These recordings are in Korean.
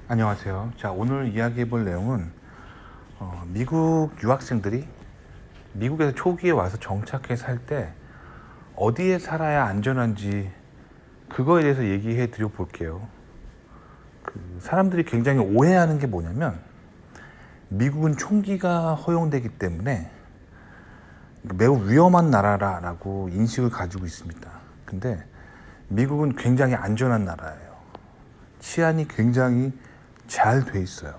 안녕하세요. 자, 오늘 이야기해 볼 내용은 미국 유학생들이 미국에서 초기에 와서 정착해 살 때 어디에 살아야 안전한지 그거에 대해서 얘기해 드려 볼게요. 사람들이 굉장히 오해하는 게 뭐냐면 미국은 총기가 허용되기 때문에 매우 위험한 나라라고 인식을 가지고 있습니다. 근데 미국은 굉장히 안전한 나라예요. 치안이 굉장히 잘 돼 있어요.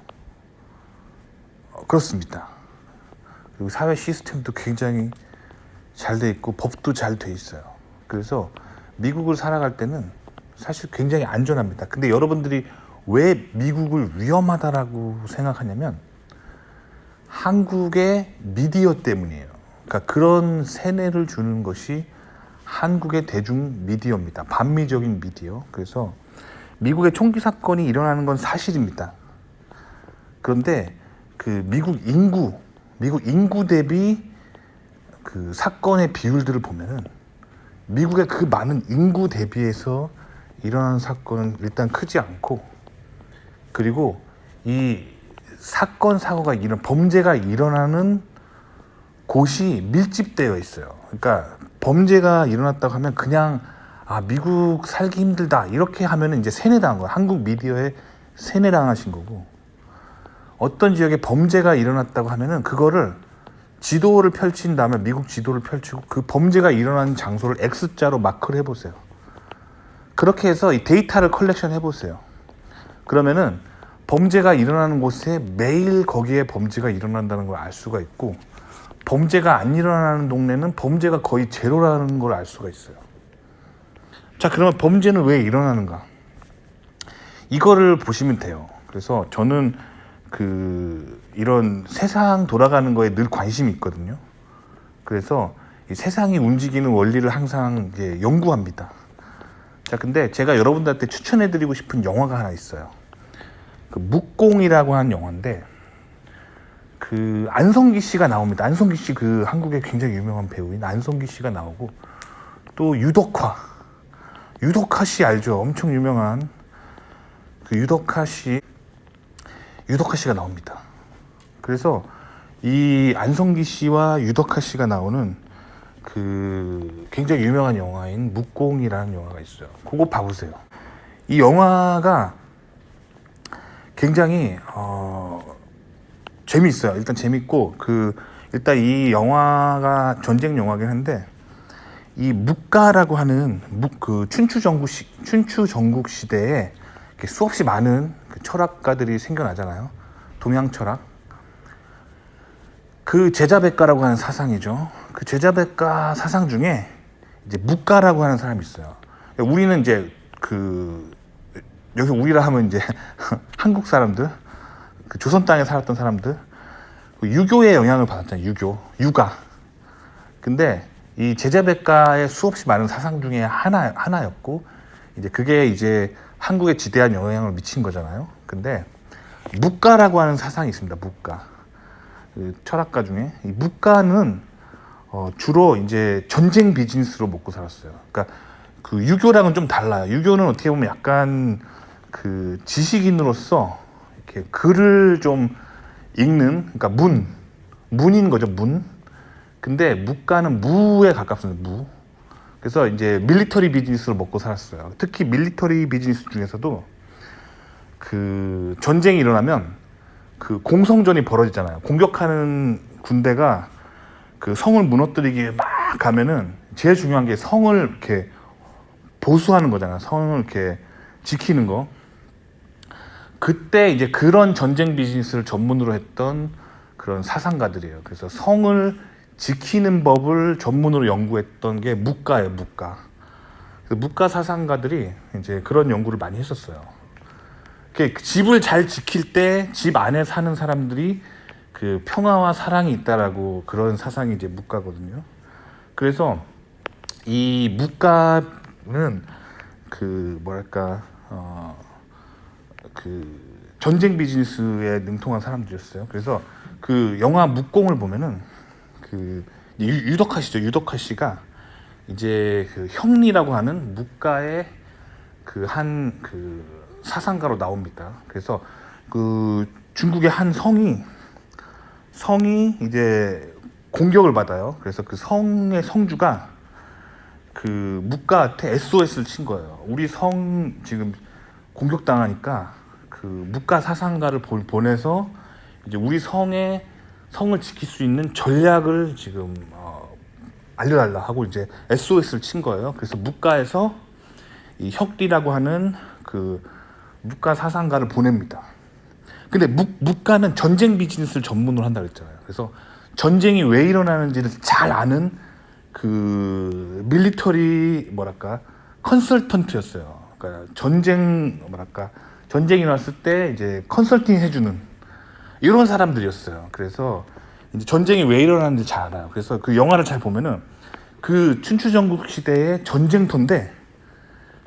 그렇습니다. 그리고 사회 시스템도 굉장히 잘 돼 있고 법도 잘 돼 있어요. 그래서 미국을 살아갈 때는 사실 굉장히 안전합니다. 근데 여러분들이 왜 미국을 위험하다라고 생각하냐면 한국의 미디어 때문이에요. 그러니까 그런 세뇌를 주는 것이 한국의 대중 미디어입니다. 반미적인 미디어. 그래서 미국의 총기 사건이 일어나는 건 사실입니다. 그런데 그 미국 인구 대비 그 사건의 비율들을 보면은 미국의 그 많은 인구 대비해서 일어나는 사건은 일단 크지 않고, 그리고 이 사건 사고가 범죄가 일어나는 곳이 밀집되어 있어요. 그러니까 범죄가 일어났다고 하면 그냥 미국 살기 힘들다 이렇게 하면 이제 세뇌당한 거예요. 한국 미디어에 세뇌당하신 거고, 어떤 지역에 범죄가 일어났다고 하면은 그거를 지도를 펼친 다음에 미국 지도를 펼치고 그 범죄가 일어난 장소를 X자로 마크를 해보세요. 그렇게 해서 이 데이터를 컬렉션 해보세요. 그러면은 범죄가 일어나는 곳에 매일 거기에 범죄가 일어난다는 걸 알 수가 있고, 범죄가 안 일어나는 동네는 범죄가 거의 제로라는 걸 알 수가 있어요. 자, 그러면 범죄는 왜 일어나는가? 이거를 보시면 돼요. 그래서 저는 이런 세상 돌아가는 거에 늘 관심이 있거든요. 그래서 이 세상이 움직이는 원리를 항상 이제 연구합니다. 자, 근데 제가 여러분들한테 추천해드리고 싶은 영화가 하나 있어요. 묵공이라고 하는 영화인데, 안성기 씨가 나옵니다. 안성기 씨 한국의 굉장히 유명한 배우인 안성기 씨가 나오고, 또 유덕화 씨 알죠? 엄청 유명한 유덕화 씨가 나옵니다. 그래서 이 안성기 씨와 유덕화 씨가 나오는 굉장히 유명한 영화인 묵공이라는 영화가 있어요. 그거 봐보세요. 이 영화가 굉장히 재미있어요. 일단 재밌고, 일단 이 영화가 전쟁 영화긴 한데, 이 묵가라고 하는 춘추 전국 시대에 수없이 많은 철학가들이 생겨나잖아요. 동양 철학. 제자백가라고 하는 사상이죠. 제자백가 사상 중에 이제 묵가라고 하는 사람이 있어요. 우리는 이제 여기 우리라 하면 이제 한국 사람들, 조선 땅에 살았던 사람들, 유교의 영향을 받았잖아요. 유가. 근데 이 제자백가의 수없이 많은 사상 중에 하나였고, 이제 그게 이제 한국에 지대한 영향을 미친 거잖아요. 근데 묵가라고 하는 사상이 있습니다. 묵가. 철학가 중에 이 묵가는 주로 이제 전쟁 비즈니스로 먹고 살았어요. 그러니까 유교랑은 좀 달라요. 유교는 어떻게 보면 약간 지식인으로서 이렇게 글을 좀 읽는, 그러니까 문인 거죠, 문. 근데 묵가는 무에 가깝습니다. 무. 그래서 이제 밀리터리 비즈니스로 먹고 살았어요. 특히 밀리터리 비즈니스 중에서도 전쟁이 일어나면 공성전이 벌어지잖아요. 공격하는 군대가 성을 무너뜨리기 막 가면은 제일 중요한 게 성을 이렇게 보수하는 거잖아요. 성을 이렇게 지키는 거. 그때 이제 그런 전쟁 비즈니스를 전문으로 했던 그런 사상가들이에요. 그래서 성을 지키는 법을 전문으로 연구했던 게 묵가예요, 묵가. 묵가 사상가들이 이제 그런 연구를 많이 했었어요. 집을 잘 지킬 때 집 안에 사는 사람들이 평화와 사랑이 있다라고, 그런 사상이 이제 묵가거든요. 그래서 이 묵가는 전쟁 비즈니스에 능통한 사람들이었어요. 그래서 영화 묵공을 보면은 유덕화 씨가 이제 형리라고 하는 묵가의 사상가로 나옵니다. 그래서 그 중국의 한 성이 이제 공격을 받아요. 그래서 그 성의 성주가 그 묵가한테 SOS를 친 거예요. 우리 성 지금 공격당하니까 그 묵가 사상가를 보내서 이제 우리 성을 지킬 수 있는 전략을 지금 알려달라 하고 이제 SOS를 친 거예요. 그래서 묵가에서 이 혁리라고 하는 그 묵가 사상가를 보냅니다. 근데 묵가는 전쟁 비즈니스를 전문으로 한다고 했잖아요. 그래서 전쟁이 왜 일어나는지를 잘 아는 그 밀리터리 컨설턴트였어요. 그러니까 전쟁이 났을 때 이제 컨설팅 해주는 이런 사람들이었어요. 그래서 이제 전쟁이 왜 일어나는지 잘 알아요. 그래서 그 영화를 잘 보면은 그 춘추전국 시대의 전쟁터인데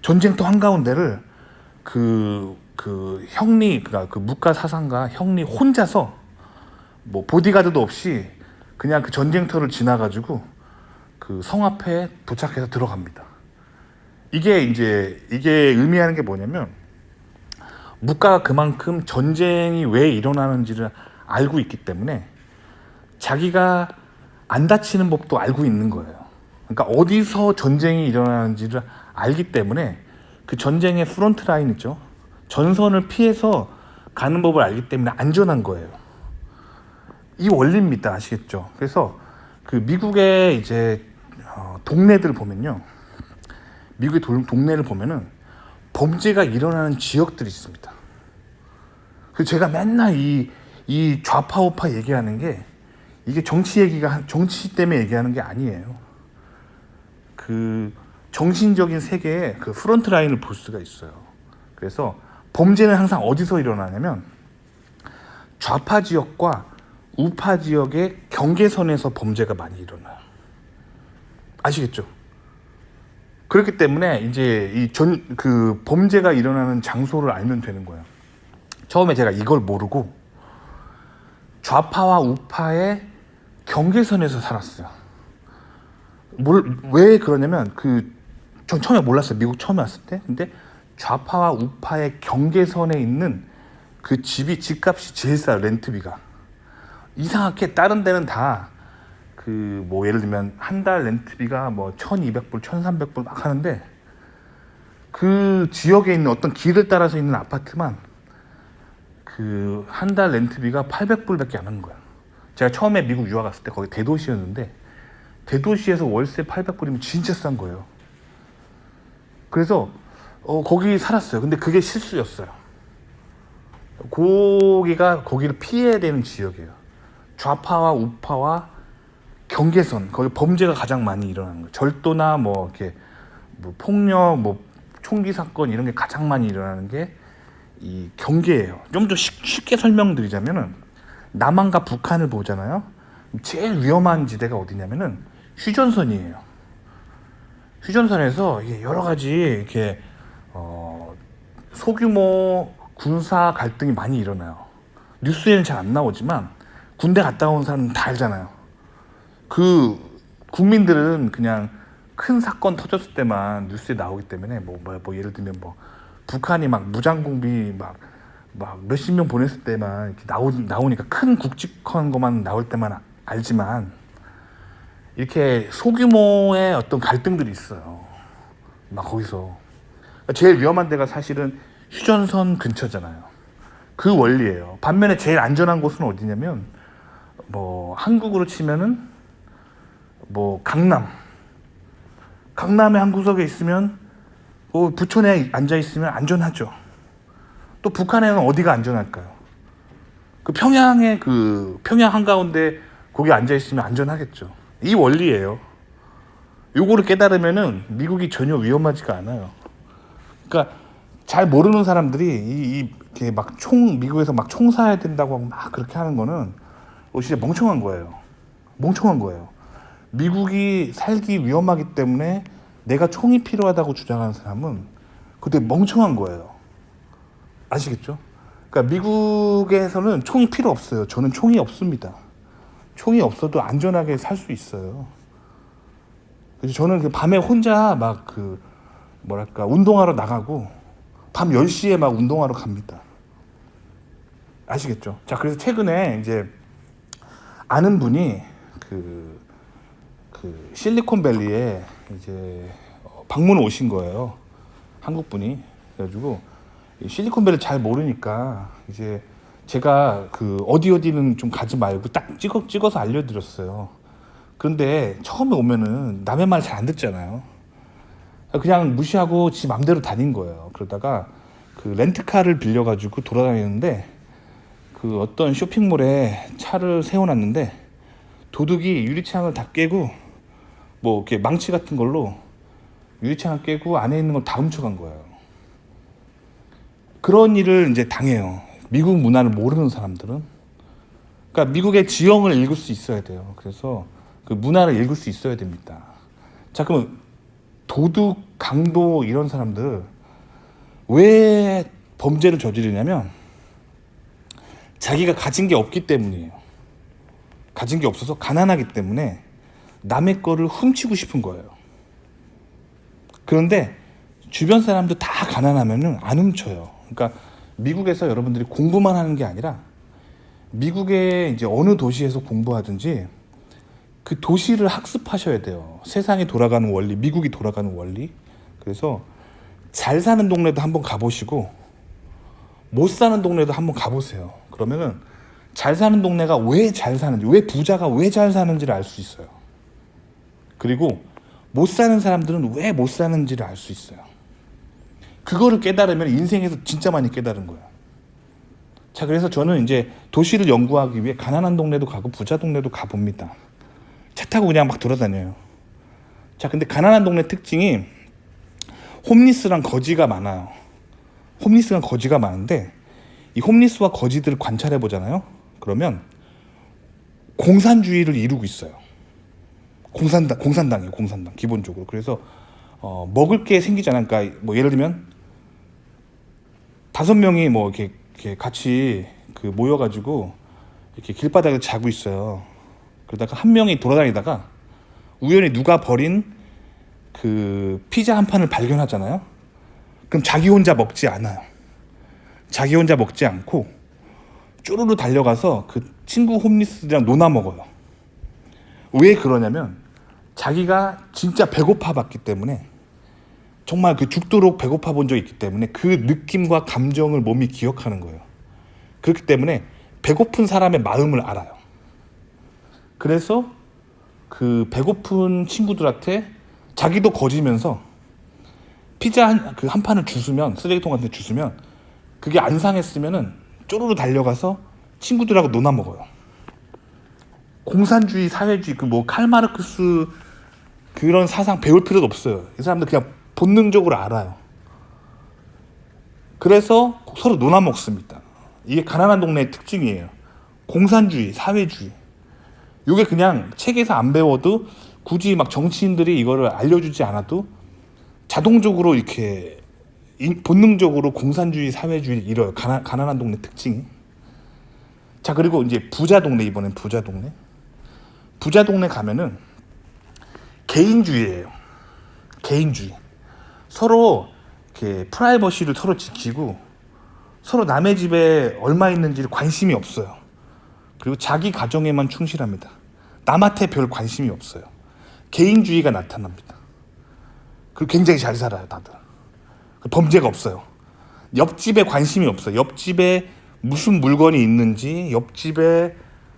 전쟁터 한가운데를 그 혁리, 그러니까 그 묵가 사상가 혁리 혼자서 뭐 보디가드도 없이 그냥 그 전쟁터를 지나가지고 그 성 앞에 도착해서 들어갑니다. 이게 의미하는 게 뭐냐면 묵가가 그만큼 전쟁이 왜 일어나는지를 알고 있기 때문에 자기가 안 다치는 법도 알고 있는 거예요. 그러니까 어디서 전쟁이 일어나는지를 알기 때문에 그 전쟁의 프론트 라인 있죠. 전선을 피해서 가는 법을 알기 때문에 안전한 거예요. 이 원리입니다. 아시겠죠? 그래서 그 미국의 이제 동네들 보면요. 미국의 동네를 보면은 범죄가 일어나는 지역들이 있습니다. 그래서 제가 맨날 이 좌파 우파 얘기하는 게 이게 정치 때문에 얘기하는 게 아니에요. 그 정신적인 세계의 그 프론트 라인을 볼 수가 있어요. 그래서 범죄는 항상 어디서 일어나냐면 좌파 지역과 우파 지역의 경계선에서 범죄가 많이 일어나요. 아시겠죠? 그렇기 때문에 이제 그 범죄가 일어나는 장소를 알면 되는 거예요. 처음에 제가 이걸 모르고 좌파와 우파의 경계선에서 살았어요. 왜 그러냐면 전 처음에 몰랐어요. 미국 처음에 왔을 때. 근데 좌파와 우파의 경계선에 있는 그 집값이 제일 싸요. 렌트비가. 이상하게 다른 데는 다 뭐 예를 들면 한 달 렌트비가 뭐 1,200불, 1,300불 막 하는데 그 지역에 있는 어떤 길을 따라서 있는 아파트만 그 한 달 렌트비가 800불밖에 안 하는 거야. 제가 처음에 미국 유학 갔을 때 거기 대도시였는데 대도시에서 월세 800불이면 진짜 싼 거예요. 그래서 거기 살았어요. 근데 그게 실수였어요. 거기를 피해야 되는 지역이에요. 좌파와 우파와 경계선, 거기 범죄가 가장 많이 일어나는 거예요. 절도나 뭐 이렇게 뭐 폭력, 뭐 총기 사건 이런 게 가장 많이 일어나는 게 이 경계예요. 좀 더 쉽게 설명드리자면은 남한과 북한을 보잖아요. 제일 위험한 지대가 어디냐면은 휴전선이에요. 휴전선에서 이게 여러 가지 이렇게 소규모 군사 갈등이 많이 일어나요. 뉴스에는 잘 안 나오지만 군대 갔다 온 사람은 다 알잖아요. 그 국민들은 그냥 큰 사건 터졌을 때만 뉴스에 나오기 때문에 뭐 예를 들면 뭐 북한이 막 무장공비 막 몇십 명 보냈을 때만 이렇게 나오니까 큰 굵직한 것만 나올 때만 알지만 이렇게 소규모의 어떤 갈등들이 있어요. 막 거기서 제일 위험한 데가 사실은 휴전선 근처잖아요. 그 원리예요. 반면에 제일 안전한 곳은 어디냐면 뭐 한국으로 치면은 뭐 강남의 한 구석에 있으면 부촌에 앉아 있으면 안전하죠. 또 북한에는 어디가 안전할까요? 평양 한가운데 거기 앉아 있으면 안전하겠죠. 이 원리예요. 요거를 깨달으면은 미국이 전혀 위험하지가 않아요. 그러니까 잘 모르는 사람들이 이렇게 미국에서 막 총 쏴야 된다고 하고 막 그렇게 하는 거는 진짜 멍청한 거예요. 미국이 살기 위험하기 때문에 내가 총이 필요하다고 주장하는 사람은 그때 멍청한 거예요. 아시겠죠? 그러니까 미국에서는 총이 필요 없어요. 저는 총이 없습니다. 총이 없어도 안전하게 살 수 있어요. 그래서 저는 밤에 혼자 운동하러 나가고 밤 10시에 막 운동하러 갑니다. 아시겠죠? 자, 그래서 최근에 이제 아는 분이 그 실리콘밸리에 이제 방문 오신 거예요. 한국 분이. 그래가지고 실리콘밸리 잘 모르니까 이제 제가 어디는 좀 가지 말고 딱 찍어서 알려드렸어요. 그런데 처음에 오면은 남의 말 잘 안 듣잖아요. 그냥 무시하고 지 맘대로 다닌 거예요. 그러다가 렌트카를 빌려가지고 돌아다니는데 어떤 쇼핑몰에 차를 세워놨는데 도둑이 유리창을 다 깨고 뭐 이렇게 망치 같은 걸로 유리창을 깨고 안에 있는 걸 다 훔쳐간 거예요. 그런 일을 이제 당해요. 미국 문화를 모르는 사람들은. 그러니까 미국의 지형을 읽을 수 있어야 돼요. 그래서 그 문화를 읽을 수 있어야 됩니다. 자, 그럼 도둑, 강도 이런 사람들 왜 범죄를 저지르냐면 자기가 가진 게 없기 때문이에요. 가진 게 없어서 가난하기 때문에 남의 거를 훔치고 싶은 거예요. 그런데 주변 사람도 다 가난하면은 안 훔쳐요. 그러니까 미국에서 여러분들이 공부만 하는 게 아니라 미국의 이제 어느 도시에서 공부하든지 그 도시를 학습하셔야 돼요. 세상이 돌아가는 원리, 미국이 돌아가는 원리. 그래서 잘 사는 동네도 한번 가보시고 못 사는 동네도 한번 가보세요. 그러면은 잘 사는 동네가 왜 잘 사는지, 왜 부자가 왜 잘 사는지를 알 수 있어요. 그리고 못 사는 사람들은 왜 못 사는지를 알 수 있어요. 그거를 깨달으면 인생에서 진짜 많이 깨달은 거예요. 자, 그래서 저는 이제 도시를 연구하기 위해 가난한 동네도 가고 부자 동네도 가봅니다. 차 타고 그냥 막 돌아다녀요. 자, 근데 가난한 동네 특징이 홈리스랑 거지가 많아요. 홈리스랑 거지가 많은데 이 홈리스와 거지들을 관찰해 보잖아요. 그러면 공산주의를 이루고 있어요. 공산당이에요. 공산당 기본적으로. 그래서 먹을 게 생기잖아요. 그러니까 뭐 예를 들면 5명이 뭐 이렇게 같이 모여가지고 이렇게 길바닥에 자고 있어요. 그러다가 한 명이 돌아다니다가 우연히 누가 버린 피자 한 판을 발견하잖아요. 그럼 자기 혼자 먹지 않아요. 자기 혼자 먹지 않고 쪼르르 달려가서 그 친구 홈리스들이랑 놀아 먹어요. 왜 그러냐면 자기가 진짜 배고파 봤기 때문에, 정말 죽도록 배고파 본 적이 있기 때문에 그 느낌과 감정을 몸이 기억하는 거예요. 그렇기 때문에 배고픈 사람의 마음을 알아요. 그래서 배고픈 친구들한테 자기도 거지면서 피자 한 판을 주스면, 쓰레기통 같은 데 주스면 그게 안 상했으면은 쪼르르 달려가서 친구들하고 놀아 먹어요. 공산주의, 사회주의, 칼마르크스 그런 사상 배울 필요도 없어요. 이 사람들 그냥 본능적으로 알아요. 그래서 서로 놀아 먹습니다. 이게 가난한 동네의 특징이에요. 공산주의, 사회주의. 이게 그냥 책에서 안 배워도 굳이 막 정치인들이 이거를 알려주지 않아도 자동적으로 이렇게 본능적으로 공산주의, 사회주의를 이뤄요. 가난한 동네 특징이. 자, 그리고 이제 부자 동네, 이번엔 부자 동네. 부자 동네 가면은 개인주의예요. 개인주의. 서로 이렇게 프라이버시를 서로 지키고 서로 남의 집에 얼마 있는지 관심이 없어요. 그리고 자기 가정에만 충실합니다. 남한테 별 관심이 없어요. 개인주의가 나타납니다. 그리고 굉장히 잘 살아요, 다들. 범죄가 없어요. 옆집에 관심이 없어요. 옆집에 무슨 물건이 있는지, 옆집에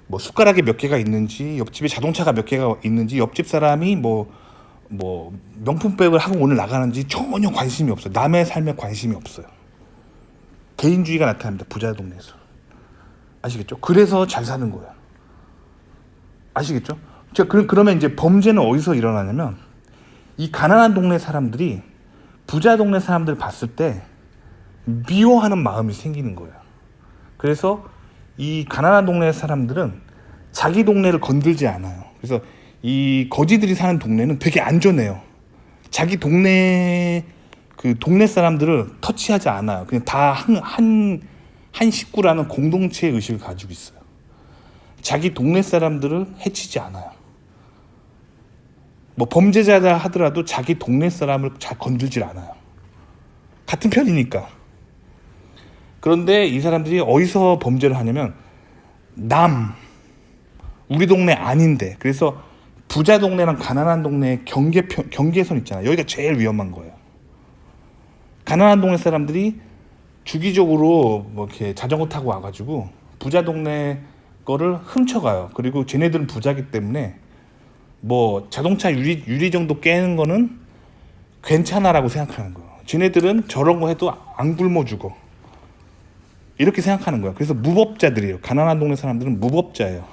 뭐 숟가락이 몇 개가 있는지, 옆집에 자동차가 몇 개가 있는지, 옆집 사람이 뭐 명품백을 하고 오늘 나가는지 전혀 관심이 없어요. 남의 삶에 관심이 없어요. 개인주의가 나타납니다. 부자 동네에서. 아시겠죠? 그래서 잘 사는 거예요. 아시겠죠? 그러면 이제 범죄는 어디서 일어나냐면 이 가난한 동네 사람들이 부자 동네 사람들 봤을 때 미워하는 마음이 생기는 거예요. 그래서 이 가난한 동네 사람들은 자기 동네를 건들지 않아요. 그래서 이 거지들이 사는 동네는 되게 안전해요. 자기 동네 동네 사람들을 터치하지 않아요. 그냥 다 한 식구라는 공동체 의식을 가지고 있어요. 자기 동네 사람들을 해치지 않아요. 뭐 범죄자다 하더라도 자기 동네 사람을 잘 건들질 않아요. 같은 편이니까. 그런데 이 사람들이 어디서 범죄를 하냐면 우리 동네 아닌데, 그래서 부자 동네랑 가난한 동네의 경계선 있잖아요. 여기가 제일 위험한 거예요. 가난한 동네 사람들이 주기적으로 뭐 이렇게 자전거 타고 와가지고 부자 동네 거를 훔쳐가요. 그리고 쟤네들은 부자기 때문에 뭐 자동차 유리 정도 깨는 거는 괜찮아라고 생각하는 거예요. 쟤네들은 저런 거 해도 안 굶어 죽어, 이렇게 생각하는 거예요. 그래서 무법자들이에요. 가난한 동네 사람들은 무법자예요.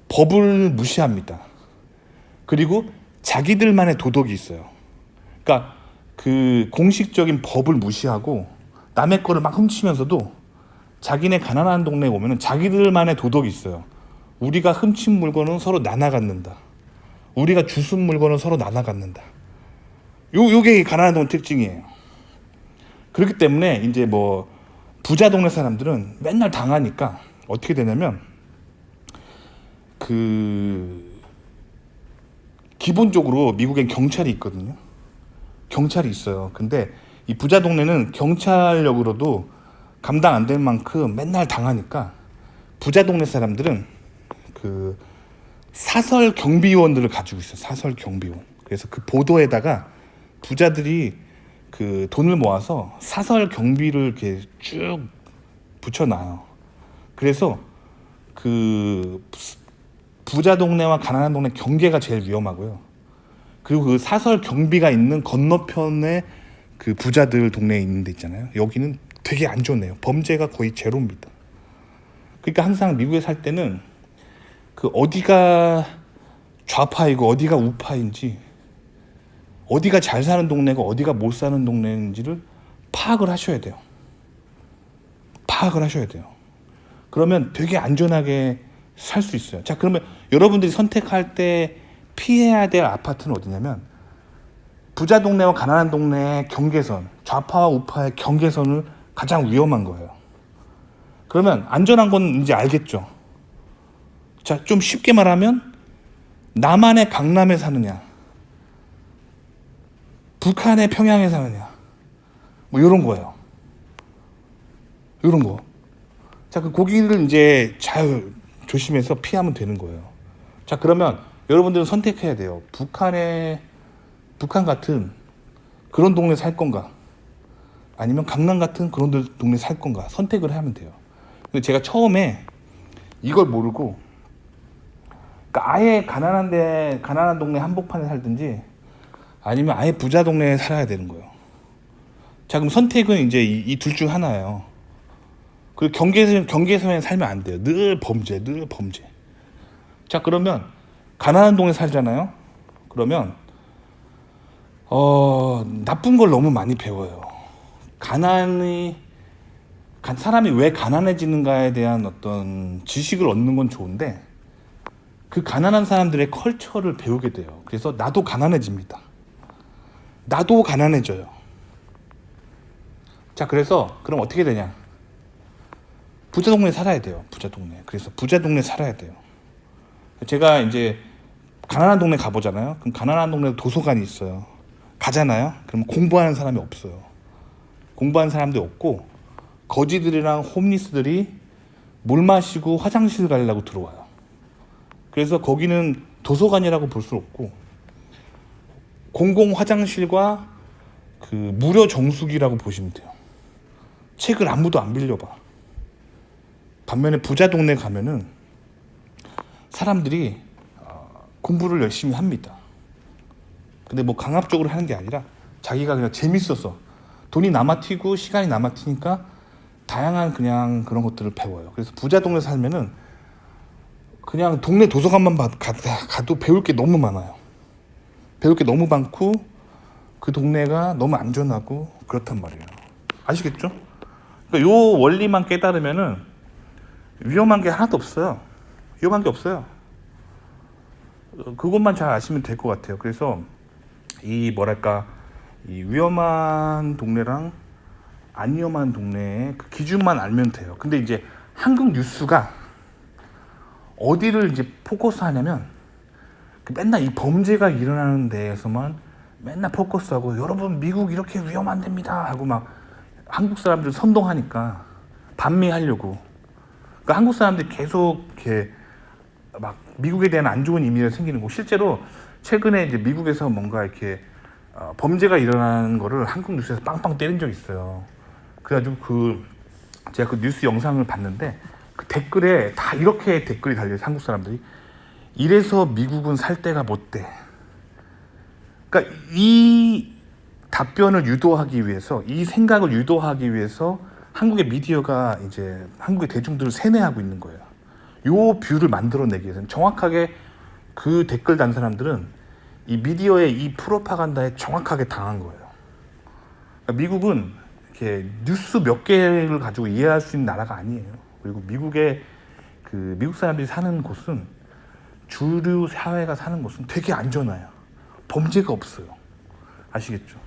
법을 무시합니다. 그리고 자기들만의 도덕이 있어요. 그러니까 그 공식적인 법을 무시하고 남의 거를 막 훔치면서도 자기네 가난한 동네에 오면은 자기들만의 도덕이 있어요. 우리가 훔친 물건은 서로 나눠 갖는다. 우리가 주운 물건은 서로 나눠 갖는다. 요게 가난한 동네 특징이에요. 그렇기 때문에 이제 뭐 부자 동네 사람들은 맨날 당하니까 어떻게 되냐면 기본적으로 미국엔 경찰이 있거든요. 경찰이 있어요. 근데 이 부자 동네는 경찰력으로도 감당 안 될 만큼 맨날 당하니까 부자 동네 사람들은 그 사설 경비원들을 가지고 있어요. 사설 경비원. 그래서 그 보도에다가 부자들이 그 돈을 모아서 사설 경비를 이렇게 쭉 붙여놔요. 그래서 그 부자 동네와 가난한 동네 경계가 제일 위험하고요. 그리고 그 사설 경비가 있는 건너편에 그 부자들 동네에 있는 데 있잖아요. 여기는 되게 안 좋네요. 범죄가 거의 제로입니다. 그러니까 항상 미국에 살 때는 그 어디가 좌파이고 어디가 우파인지, 어디가 잘 사는 동네고 어디가 못 사는 동네인지를 파악을 하셔야 돼요. 파악을 하셔야 돼요. 그러면 되게 안전하게 살 수 있어요. 자, 그러면 여러분들이 선택할 때 피해야 될 아파트는 어디냐면 부자 동네와 가난한 동네의 경계선, 좌파와 우파의 경계선을 가장 위험한 거예요. 그러면 안전한 건 이제 알겠죠? 자, 좀 쉽게 말하면 남한의 강남에 사느냐, 북한의 평양에 사느냐, 뭐 이런 거예요. 이런 거. 자, 그 고기를 이제 잘 조심해서 피하면 되는 거예요. 자, 그러면 여러분들은 선택해야 돼요. 북한 같은 그런 동네 살 건가, 아니면 강남 같은 그런 동네 살 건가 선택을 하면 돼요. 근데 제가 처음에 이걸 모르고, 그러니까 아예 가난한 동네 한복판에 살든지 아니면 아예 부자 동네에 살아야 되는 거예요. 자, 그럼 선택은 이제 이 둘 중 하나예요. 그리고 경계선에 살면 안 돼요. 늘 범죄. 자, 그러면 가난한 동네 살잖아요. 그러면 나쁜 걸 너무 많이 배워요. 사람이 왜 가난해지는가에 대한 어떤 지식을 얻는 건 좋은데, 그 가난한 사람들의 컬처를 배우게 돼요. 그래서 나도 가난해집니다. 나도 가난해져요. 자, 그래서 그럼 어떻게 되냐? 부자 동네에 살아야 돼요. 부자 동네. 그래서 부자 동네에 살아야 돼요. 제가 이제 가난한 동네 가보잖아요. 그럼 가난한 동네에 도서관이 있어요. 가잖아요. 그럼 공부하는 사람이 없어요. 공부하는 사람들이 없고 거지들이랑 홈리스들이 물 마시고 화장실 가려고 들어와요. 그래서 거기는 도서관이라고 볼 수 없고 공공 화장실과 그 무료 정수기라고 보시면 돼요. 책을 아무도 안 빌려봐. 반면에 부자 동네 가면은 사람들이 공부를 열심히 합니다. 근데 뭐 강압적으로 하는 게 아니라 자기가 그냥 재밌어서, 돈이 남아 튀고 시간이 남아 튀니까 다양한 그냥 그런 것들을 배워요. 그래서 부자 동네 살면은 그냥 동네 도서관만 가도 배울 게 너무 많아요. 배울 게 너무 많고 그 동네가 너무 안전하고 그렇단 말이에요. 아시겠죠? 그러니까 요 원리만 깨달으면은 위험한 게 하나도 없어요. 위험한 게 없어요. 그것만 잘 아시면 될 것 같아요. 그래서 이 위험한 동네랑 안 위험한 동네의 그 기준만 알면 돼요. 근데 이제 한국 뉴스가 어디를 이제 포커스하냐면 맨날 이 범죄가 일어나는 데에서만 맨날 포커스하고, 여러분 미국 이렇게 위험한 데입니다 하고 막 한국 사람들 선동하니까 반미하려고. 그러니까 한국 사람들이 계속 이렇게 막 미국에 대한 안 좋은 이미지가 생기는 거. 실제로 최근에 이제 미국에서 뭔가 이렇게 범죄가 일어나는 거를 한국 뉴스에서 빵빵 때린 적이 있어요. 그래가지고 제가 그 뉴스 영상을 봤는데 그 댓글에 다 이렇게 댓글이 달려요. 한국 사람들이 이래서 미국은 살 데가 못 돼. 그러니까 이 답변을 유도하기 위해서, 이 생각을 유도하기 위해서 한국의 미디어가 이제 한국의 대중들을 세뇌하고 있는 거예요. 요 뷰를 만들어내기 위해서는 정확하게 그 댓글 단 사람들은 이 미디어의 이 프로파간다에 정확하게 당한 거예요. 그러니까 미국은 이렇게 뉴스 몇 개를 가지고 이해할 수 있는 나라가 아니에요. 그리고 미국 사람들이 사는 곳은, 주류 사회가 사는 곳은 되게 안전해요. 범죄가 없어요. 아시겠죠?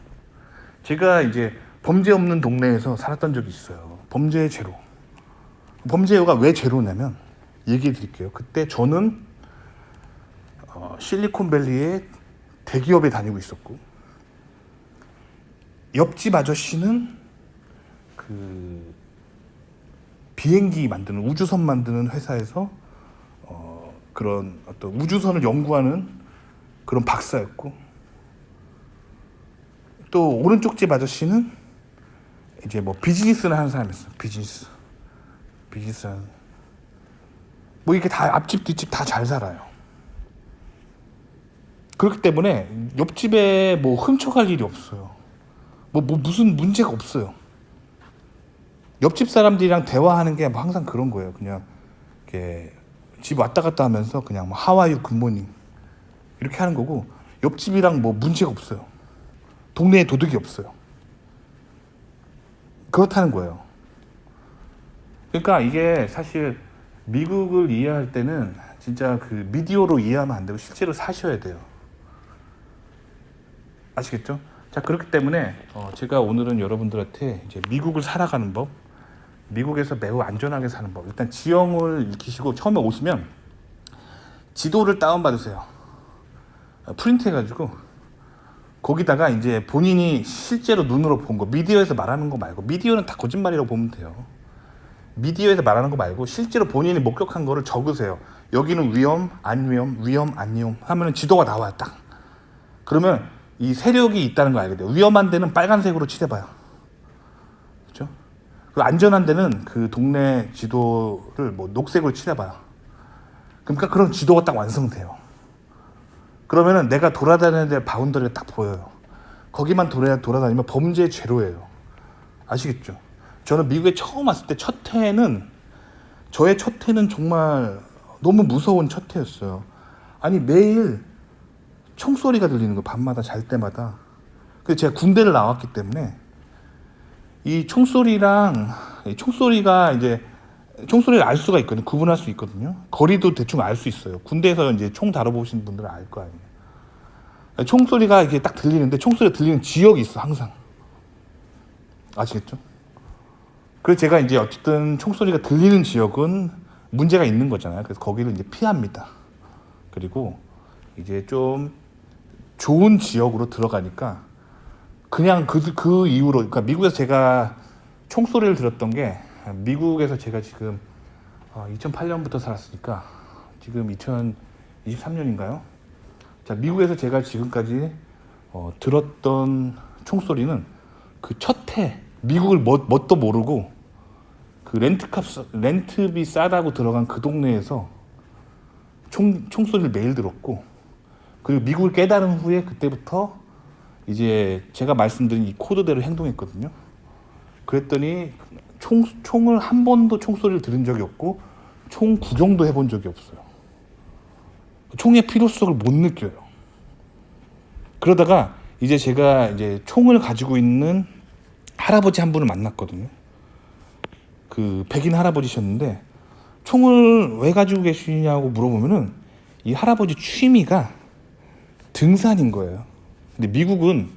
제가 이제 범죄 없는 동네에서 살았던 적이 있어요. 범죄의 제로. 범죄가 왜 제로냐면 얘기해 드릴게요. 그때 저는 실리콘밸리의 대기업에 다니고 있었고, 옆집 아저씨는 그 비행기 만드는, 우주선 만드는 회사에서 그런 어떤 우주선을 연구하는 그런 박사였고, 또 오른쪽 집 아저씨는 이제 뭐 비즈니스를 하는 사람이었어요. 비즈니스 하는, 뭐 이렇게 다 앞집 뒷집 다 잘 살아요. 그렇기 때문에 옆집에 뭐 훔쳐갈 일이 없어요. 뭐 무슨 문제가 없어요. 옆집 사람들이랑 대화하는 게 뭐 항상 그런 거예요. 그냥 이렇게 집 왔다 갔다 하면서 그냥 뭐 하와이유 굿모닝 이렇게 하는 거고, 옆집이랑 뭐 문제가 없어요. 동네에 도둑이 없어요. 그렇다는 거예요. 그러니까 이게 사실 미국을 이해할 때는 진짜 그 미디어로 이해하면 안 되고 실제로 사셔야 돼요. 아시겠죠? 자, 그렇기 때문에 제가 오늘은 여러분들한테 이제 미국을 살아가는 법, 미국에서 매우 안전하게 사는 법, 일단 지형을 익히시고 처음에 오시면 지도를 다운받으세요. 프린트해가지고 거기다가 이제 본인이 실제로 눈으로 본 거, 미디어에서 말하는 거 말고, 미디어는 다 거짓말이라고 보면 돼요. 미디어에서 말하는 거 말고 실제로 본인이 목격한 거를 적으세요. 여기는 위험, 안 위험, 위험, 안 위험 하면 지도가 나와요. 딱. 그러면 이 세력이 있다는 걸 알게 돼요. 위험한 데는 빨간색으로 칠해봐요. 그렇죠? 그 안전한 데는 그 동네 지도를 뭐 녹색으로 칠해봐요. 그러니까 그런 지도가 딱 완성돼요. 그러면은 내가 돌아다니는 데 바운더리가 딱 보여요. 거기만 돌아다니면 범죄의 제로예요. 아시겠죠? 저는 미국에 처음 왔을 때 저의 첫 해는 정말 너무 무서운 첫 해였어요. 아니, 매일 총소리가 들리는 거, 밤마다 잘 때마다. 그래서 제가 군대를 나왔기 때문에 이 총소리가 이제 총소리를 알 수가 있거든요. 구분할 수 있거든요. 거리도 대충 알 수 있어요. 군대에서 이제 총 다뤄보신 분들은 알 거 아니에요. 총소리가 이게 딱 들리는데 총소리가 들리는 지역이 있어, 항상. 아시겠죠? 그래서 제가 이제 어쨌든 총소리가 들리는 지역은 문제가 있는 거잖아요. 그래서 거기를 이제 피합니다. 그리고 이제 좀 좋은 지역으로 들어가니까 그냥 그 이후로, 그러니까 미국에서 제가 총소리를 들었던 게, 미국에서 제가 지금 2008년부터 살았으니까 지금 2023년인가요? 자, 미국에서 제가 지금까지 들었던 총소리는 그 첫 해, 미국을 뭣도 모르고 그 렌트비 싸다고 들어간 그 동네에서 총소리를 매일 들었고, 그리고 미국을 깨달은 후에 그때부터 이제 제가 말씀드린 이 코드대로 행동했거든요. 그랬더니 총을 한 번도 총소리를 들은 적이 없고 총 구경도 해본 적이 없어요. 총의 필요성을 못 느껴요. 그러다가 이제 제가 이제 총을 가지고 있는 할아버지 한 분을 만났거든요. 그 백인 할아버지셨는데 총을 왜 가지고 계시냐고 물어보면은 이 할아버지 취미가 등산인 거예요. 근데 미국은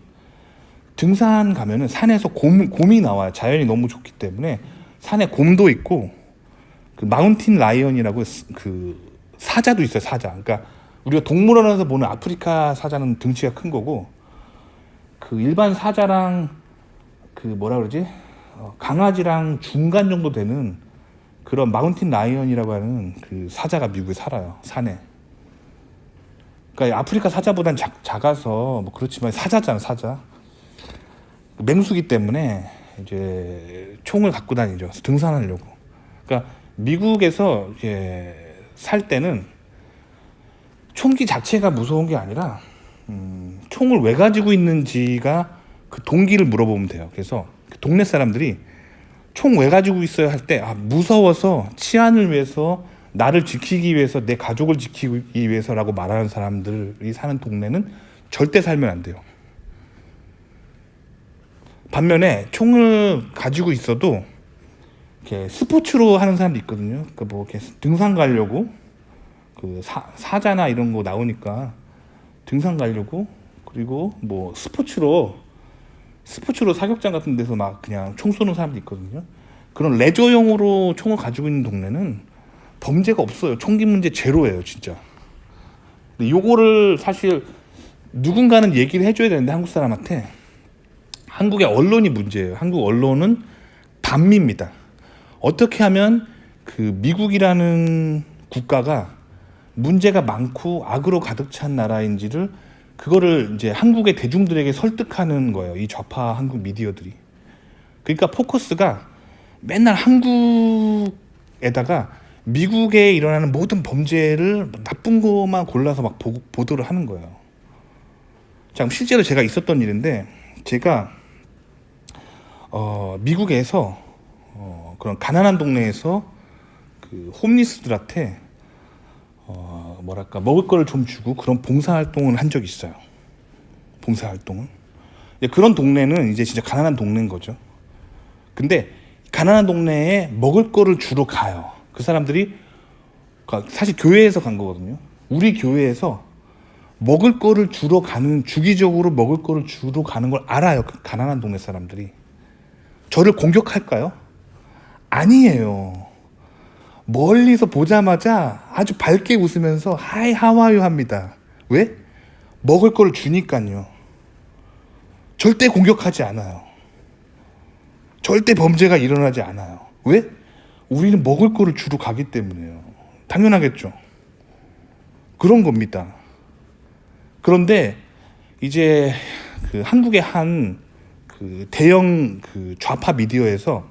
등산 가면은 산에서 곰이 나와요. 자연이 너무 좋기 때문에 산에 곰도 있고, 그 마운틴 라이언이라고 그 사자도 있어요. 사자. 그러니까 우리가 동물원에서 보는 아프리카 사자는 등치가 큰 거고, 그 일반 사자랑 그 뭐라 그러지? 강아지랑 중간 정도 되는 그런 마운틴 라이언이라고 하는 그 사자가 미국에 살아요. 산에. 그러니까 아프리카 사자보단 작아서 뭐 그렇지만 사자잖아, 사자. 맹수기 때문에 이제 총을 갖고 다니죠. 등산하려고. 그러니까 미국에서 이제 살 때는 총기 자체가 무서운 게 아니라 총을 왜 가지고 있는지가 그 동기를 물어보면 돼요. 그래서 그 동네 사람들이 총 왜 가지고 있어야 할 때 무서워서 치안을 위해서 나를 지키기 위해서 내 가족을 지키기 위해서라고 말하는 사람들이 사는 동네는 절대 살면 안 돼요. 반면에 총을 가지고 있어도 이렇게 스포츠로 하는 사람도 있거든요. 그러니까 뭐 이렇게 등산 가려고 그 사자나 이런 거 나오니까 등산 가려고 그리고 뭐 스포츠로 사격장 같은 데서 막 그냥 총 쏘는 사람도 있거든요. 그런 레저용으로 총을 가지고 있는 동네는 범죄가 없어요. 총기 문제 제로예요, 진짜. 근데 요거를 사실 누군가는 얘기를 해줘야 되는데 한국 사람한테 한국의 언론이 문제예요. 한국 언론은 반미입니다. 어떻게 하면 그 미국이라는 국가가 문제가 많고 악으로 가득 찬 나라인지를 그거를 이제 한국의 대중들에게 설득하는 거예요. 이 좌파 한국 미디어들이. 그러니까 포커스가 맨날 한국에다가 미국에 일어나는 모든 범죄를 나쁜 것만 골라서 막 보도를 하는 거예요. 자, 실제로 제가 있었던 일인데 제가 미국에서 그런 가난한 동네에서 그 홈리스들한테 먹을 거를 좀 주고 그런 봉사활동을 한 적이 있어요. 봉사활동을. 그런 동네는 이제 진짜 가난한 동네인 거죠. 근데 가난한 동네에 먹을 거를 주러 가요. 그 사람들이 사실 교회에서 간 거거든요. 우리 교회에서 먹을 거를 주러 가는, 주기적으로 먹을 거를 주러 가는 걸 알아요. 그 가난한 동네 사람들이. 저를 공격할까요? 아니에요. 멀리서 보자마자 아주 밝게 웃으면서 하이 하와유 합니다. 왜? 먹을 걸 주니까요. 절대 공격하지 않아요. 절대 범죄가 일어나지 않아요. 왜? 우리는 먹을 거를 주러 가기 때문에요. 당연하겠죠. 그런 겁니다. 그런데 이제 그 한국의 한 그 대형 그 좌파 미디어에서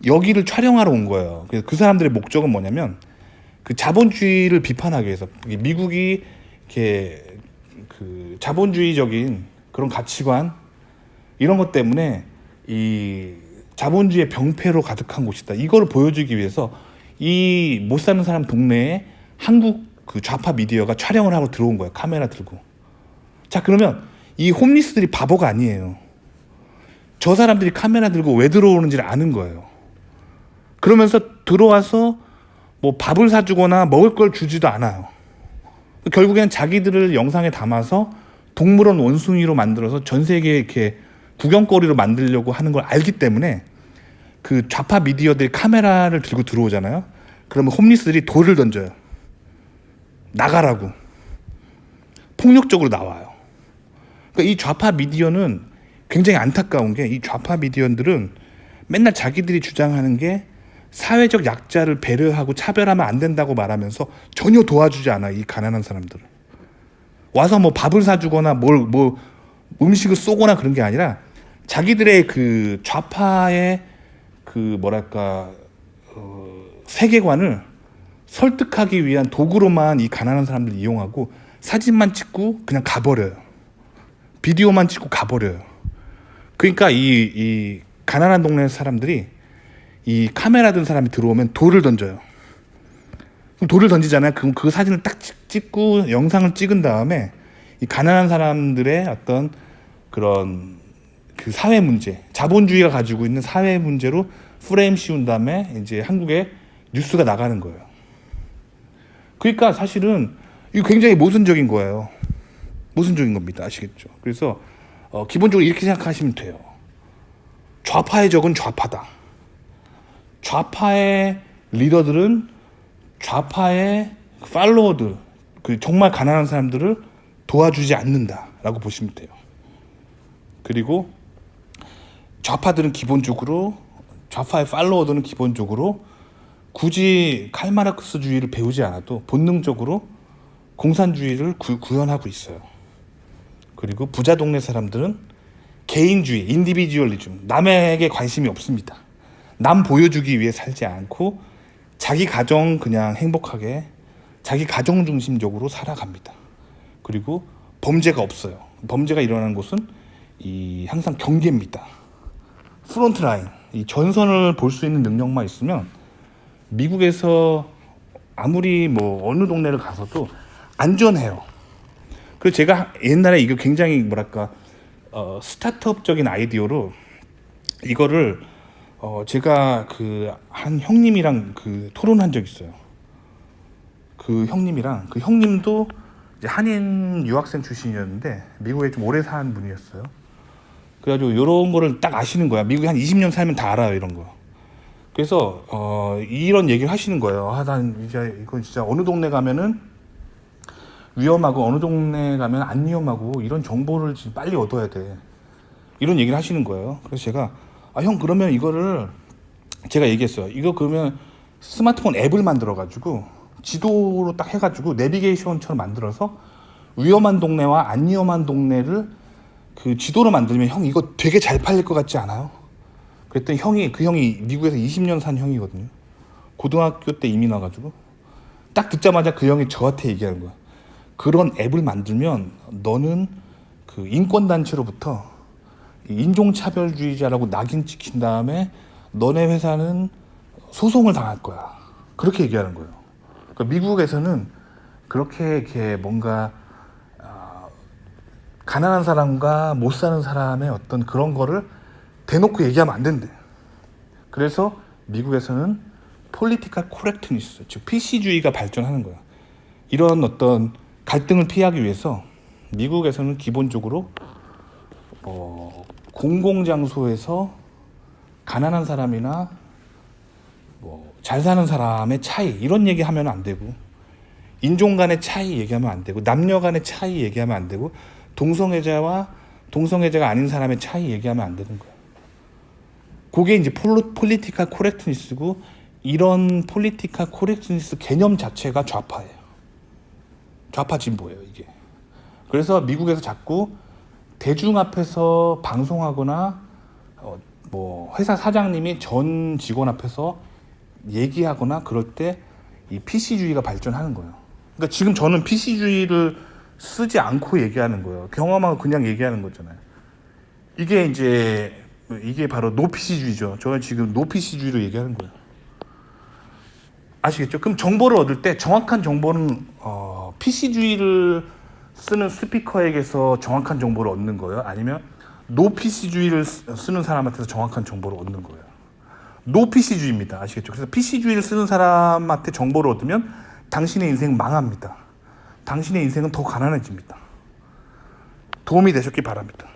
여기를 촬영하러 온 거예요. 그래서 그 사람들의 목적은 뭐냐면 그 자본주의를 비판하기 위해서 미국이 이렇게 그 자본주의적인 그런 가치관 이런 것 때문에 이 자본주의의 병폐로 가득한 곳이다. 이거를 보여주기 위해서 이 못 사는 사람 동네에 한국 그 좌파 미디어가 촬영을 하고 들어온 거예요. 카메라 들고. 자, 그러면 이 홈리스들이 바보가 아니에요. 저 사람들이 카메라 들고 왜 들어오는지를 아는 거예요. 그러면서 들어와서 뭐 밥을 사주거나 먹을 걸 주지도 않아요. 결국엔 자기들을 영상에 담아서 동물원 원숭이로 만들어서 전 세계에 이렇게 구경거리로 만들려고 하는 걸 알기 때문에 그 좌파 미디어들이 카메라를 들고 들어오잖아요. 그러면 홈리스들이 돌을 던져요. 나가라고. 폭력적으로 나와요. 그러니까 이 좌파 미디어는 굉장히 안타까운 게 이 좌파 미디어들은 맨날 자기들이 주장하는 게 사회적 약자를 배려하고 차별하면 안 된다고 말하면서 전혀 도와주지 않아. 이 가난한 사람들을. 와서 뭐 밥을 사주거나 뭐 음식을 쏘거나 그런 게 아니라 자기들의 그 좌파의 그 세계관을 설득하기 위한 도구로만 이 가난한 사람들을 이용하고 사진만 찍고 그냥 가버려요. 비디오만 찍고 가버려요. 그러니까 이 가난한 동네 사람들이 이 카메라 든 사람이 들어오면 돌을 던져요. 그럼 돌을 던지잖아요. 그럼 그 사진을 딱 찍고 영상을 찍은 다음에 이 가난한 사람들의 어떤 그런 그 사회 문제, 자본주의가 가지고 있는 사회 문제로 프레임 씌운 다음에 이제 한국에 뉴스가 나가는 거예요. 그러니까 사실은 이거 굉장히 모순적인 거예요. 모순적인 겁니다. 아시겠죠? 그래서 기본적으로 이렇게 생각하시면 돼요. 좌파의 적은 좌파다. 좌파의 리더들은 좌파의 팔로워들, 그 정말 가난한 사람들을 도와주지 않는다라고 보시면 돼요. 그리고 좌파들은 기본적으로, 좌파의 팔로워들은 기본적으로 굳이 칼마르크스주의를 배우지 않아도 본능적으로 공산주의를 구현하고 있어요. 그리고 부자 동네 사람들은 개인주의, 인디비주얼리즘, 남에게 관심이 없습니다. 남 보여주기 위해 살지 않고 자기 가정 그냥 행복하게 자기 가정 중심적으로 살아갑니다. 그리고 범죄가 없어요. 범죄가 일어나는 곳은 항상 경계입니다. 프론트 라인, 이 전선을 볼 수 있는 능력만 있으면 미국에서 아무리 뭐 어느 동네를 가서도 안전해요. 그래서 제가 옛날에 이거 굉장히 뭐랄까 스타트업적인 아이디어로 이거를 제가 그 한 형님이랑 그 토론한 적 있어요. 그 형님도 이제 한인 유학생 출신이었는데 미국에 좀 오래 산 분이었어요. 그래가지고 이런 거를 딱 아시는 거야. 미국에 한 20년 살면 다 알아요, 이런 거. 그래서 이런 얘기를 하시는 거예요. 난 이제 이건 진짜 어느 동네 가면은 위험하고 어느 동네 가면 안 위험하고 이런 정보를 지금 빨리 얻어야 돼. 이런 얘기를 하시는 거예요. 그래서 제가 형 그러면 이거를 제가 얘기했어요. 이거 그러면 스마트폰 앱을 만들어 가지고 지도로 딱 해가지고 내비게이션처럼 만들어서 위험한 동네와 안 위험한 동네를 그 지도로 만들면 형 이거 되게 잘 팔릴 것 같지 않아요? 그랬더니 그 형이 미국에서 20년 산 형이거든요. 고등학교 때 이민 와가지고 딱 듣자마자 그 형이 저한테 얘기하는 거야. 그런 앱을 만들면 너는 그 인권단체로부터 인종차별주의자라고 낙인 찍힌 다음에 너네 회사는 소송을 당할 거야. 그렇게 얘기하는 거예요. 그러니까 미국에서는 그렇게 이렇게 뭔가 가난한 사람과 못 사는 사람의 어떤 그런 거를 대놓고 얘기하면 안 된대. 그래서 미국에서는 폴리티컬 코렉트니스, 즉 PC주의가 발전하는 거야. 이런 어떤 갈등을 피하기 위해서 미국에서는 기본적으로 공공장소에서 가난한 사람이나 잘 사는 사람의 차이 이런 얘기하면 안 되고, 인종 간의 차이 얘기하면 안 되고, 남녀 간의 차이 얘기하면 안 되고, 동성애자와 동성애자가 아닌 사람의 차이 얘기하면 안 되는 거야. 그게 이제 폴리티컬 코렉트니스고, 이런 폴리티컬 코렉트니스 개념 자체가 좌파예요. 좌파 진보예요, 이게. 그래서 미국에서 자꾸 대중 앞에서 방송하거나 뭐 회사 사장님이 전 직원 앞에서 얘기하거나 그럴 때 이 PC주의가 발전하는 거예요. 그러니까 지금 저는 PC주의를 쓰지 않고 얘기하는 거예요. 경험하고 그냥 얘기하는 거잖아요. 이게 바로 노PC주의죠. 저는 지금 노PC주의로 얘기하는 거예요. 아시겠죠? 그럼 정보를 얻을 때 정확한 정보는 PC주의를 쓰는 스피커에게서 정확한 정보를 얻는 거예요? 아니면 노PC주의를 쓰는 사람한테서 정확한 정보를 얻는 거예요? 노PC주의입니다. 아시겠죠? 그래서 PC주의를 쓰는 사람한테 정보를 얻으면 당신의 인생 망합니다. 당신의 인생은 더 가난해집니다. 도움이 되셨기 바랍니다.